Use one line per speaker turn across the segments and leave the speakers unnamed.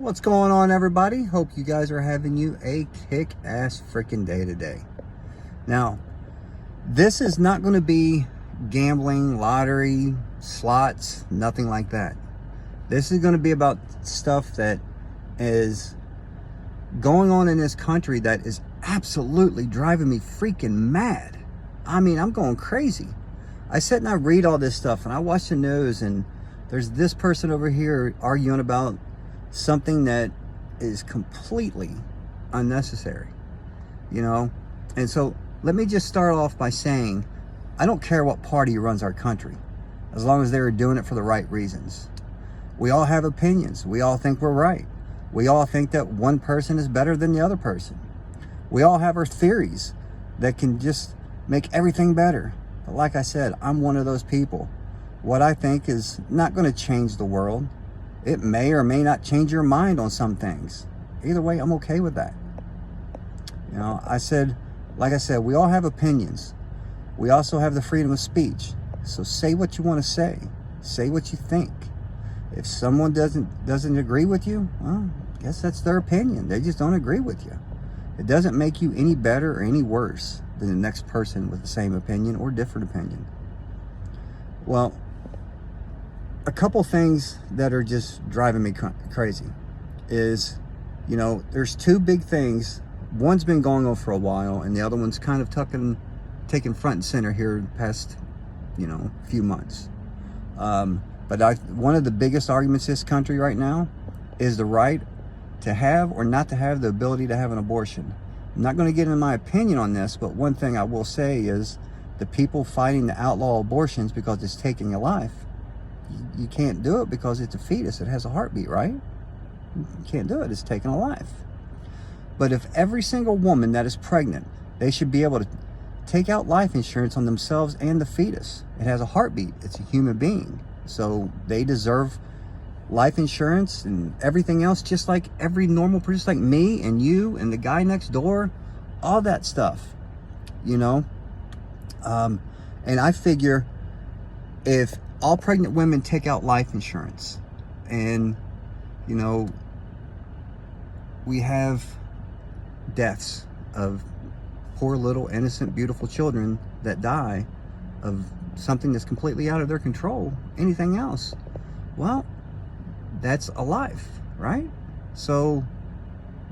What's going on, everybody? Hope you guys are having you a kick-ass freaking day today. Now, this is not going to be gambling, lottery, slots, nothing like that. This is going to be about stuff that is going on in this country that is absolutely driving me freaking mad. I mean, I'm going crazy. I sit and I read all this stuff and I watch the news, and there's this person over here arguing about something that is completely unnecessary, you know? And so let me just start off by saying, I don't care what party runs our country, as long as they're doing it for the right reasons. We all have opinions. We all think we're right. We all think that one person is better than the other person. We all have our theories that can just make everything better. But like I said, I'm one of those people. What I think is not going to change the world. It may or may not change your mind on some things. Either way, I'm okay with that. You know, like I said, we all have opinions. We also have the freedom of speech. So say what you want to say. Say what you think. If someone doesn't agree with you, well, I guess that's their opinion. They just don't agree with you. It doesn't make you any better or any worse than the next person with the same opinion or different opinion. Well, a couple things that are just driving me crazy is, you know, there's two big things. One's been going on for a while, and the other one's kind of taking front and center here the past, few months. But one of the biggest arguments in this country right now is the right to have or not to have the ability to have an abortion. I'm not going to get into my opinion on this, but one thing I will say is the people fighting to outlaw abortions because it's taking a life, you can't do it because it's a fetus. It has a heartbeat, right? You can't do it. It's taking a life. But if every single woman that is pregnant, they should be able to take out life insurance on themselves and the fetus. It has a heartbeat. It's a human being. So they deserve life insurance and everything else, just like every normal person, just like me and you and the guy next door, all that stuff, And I figure if all pregnant women take out life insurance and, we have deaths of poor little innocent, beautiful children that die of something that's completely out of their control, anything else, well, that's a life, right? So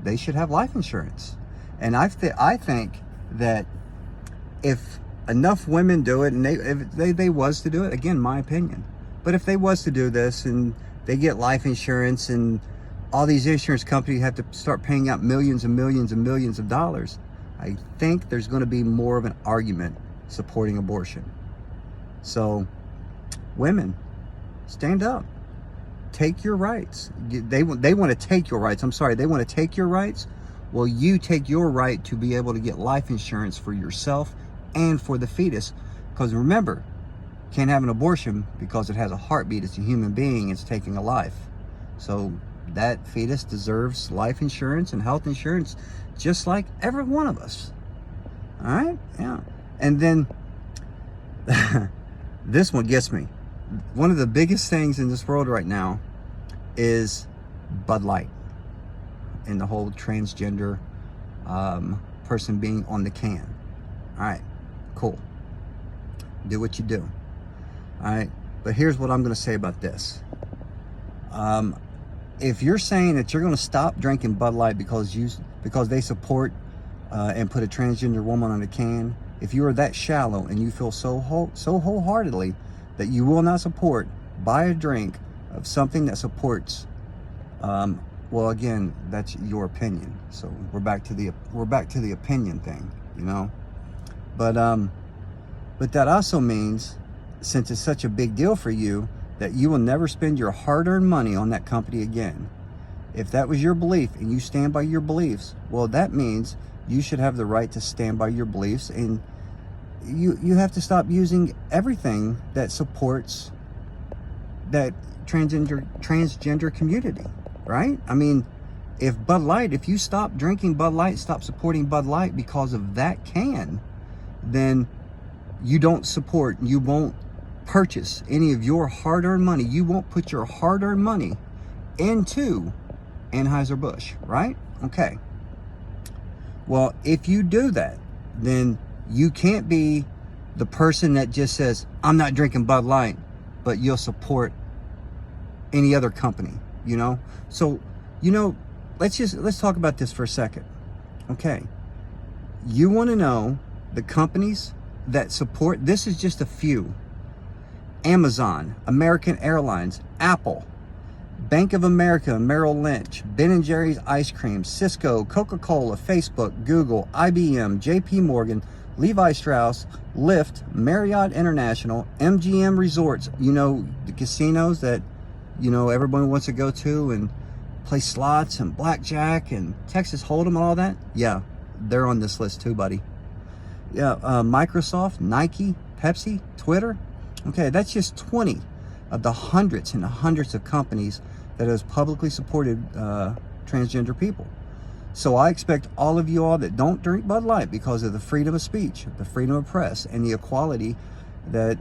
they should have life insurance. And I think that if enough women do it, and if they was to do it, again, my opinion, but if they was to do this and they get life insurance and all these insurance companies have to start paying out millions and millions and millions of dollars, I think there's going to be more of an argument supporting abortion. So women, stand up. Take your rights. They want to take your rights. I'm sorry, they want to take your rights. Well, you take your right to be able to get life insurance for yourself and for the fetus. Because remember, can't have an abortion because it has a heartbeat. It's a human being. It's taking a life. So that fetus deserves life insurance and health insurance just like every one of us. All right? Yeah. And then this one gets me. One of the biggest things in this world right now is Bud Light and the whole transgender person being on the can. All right, cool. Do what you do. All right, but here's what I'm going to say about this. If you're saying that you're going to stop drinking Bud Light because they support and put a transgender woman on the can, if you are that shallow and you feel so wholeheartedly that you will not support, buy a drink of something that supports, well, again, that's your opinion. So we're back to the opinion thing, But that also means, since it's such a big deal for you, that you will never spend your hard-earned money on that company again. If that was your belief and you stand by your beliefs, well, that means you should have the right to stand by your beliefs, and you have to stop using everything that supports that transgender community, right? I mean, if you stop drinking Bud Light, stop supporting Bud Light because of that can, then you won't purchase any of your hard-earned money. You won't put your hard-earned money into Anheuser-Busch, right? Okay. Well, if you do that, then you can't be the person that just says, I'm not drinking Bud Light, but you'll support any other company, you know? So, you know, let's talk about this for a second. Okay. You want to know the companies that support, this is just a few. Amazon, American Airlines, Apple, Bank of America, Merrill Lynch, Ben & Jerry's Ice Cream, Cisco, Coca-Cola, Facebook, Google, IBM, JP Morgan, Levi Strauss, Lyft, Marriott International, MGM Resorts, you know, the casinos that, you know, everyone wants to go to and play slots and blackjack and Texas Hold'em and all that. Yeah, they're on this list too, buddy. Yeah, Microsoft, Nike, Pepsi, Twitter. Okay, that's just 20 of the hundreds and hundreds of companies that has publicly supported transgender people. So I expect all of you all that don't drink Bud Light because of the freedom of speech, the freedom of press, and the equality that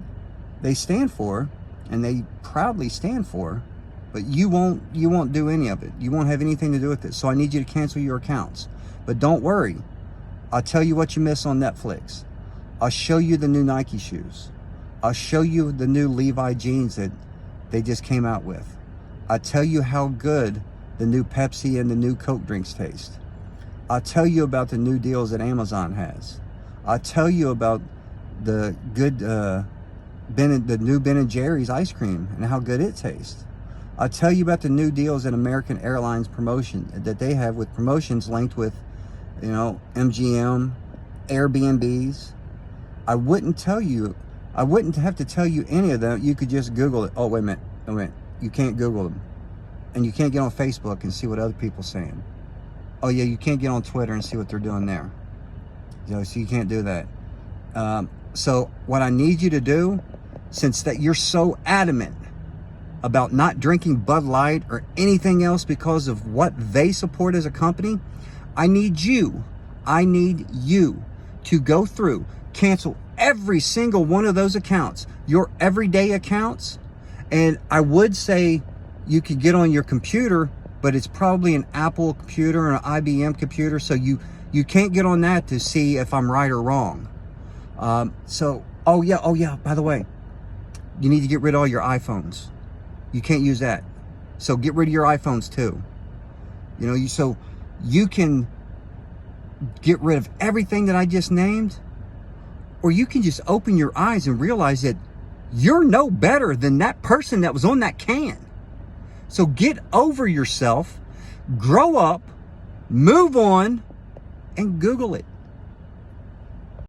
they stand for, and they proudly stand for, but you won't do any of it. You won't have anything to do with it. So I need you to cancel your accounts. But don't worry. I'll tell you what you miss on Netflix. I'll show you the new Nike shoes. I'll show you the new Levi jeans that they just came out with. I'll tell you how good the new Pepsi and the new Coke drinks taste. I'll tell you about the new deals that Amazon has. I'll tell you about the good the new Ben & Jerry's ice cream and how good it tastes. I'll tell you about the new deals that American Airlines promotion that they have with promotions linked with, you know, MGM, Airbnbs. I wouldn't have to tell you any of them. You could just Google it. Oh, wait a minute. You can't Google them. And you can't get on Facebook and see what other people are saying. Oh, yeah, you can't get on Twitter and see what they're doing there. You know, so you can't do that. So what I need you to do, since that you're so adamant about not drinking Bud Light or anything else because of what they support as a company, I need you to go through, cancel every single one of those accounts, your everyday accounts. And I would say you could get on your computer, but it's probably an Apple computer or an IBM computer, so you can't get on that to see if I'm right or wrong. Oh yeah, by the way, you need to get rid of all your iPhones. You can't use that. So get rid of your iPhones too. You know, so you can get rid of everything that I just named, or you can just open your eyes and realize that you're no better than that person that was on that can. So get over yourself, grow up, move on, and Google it.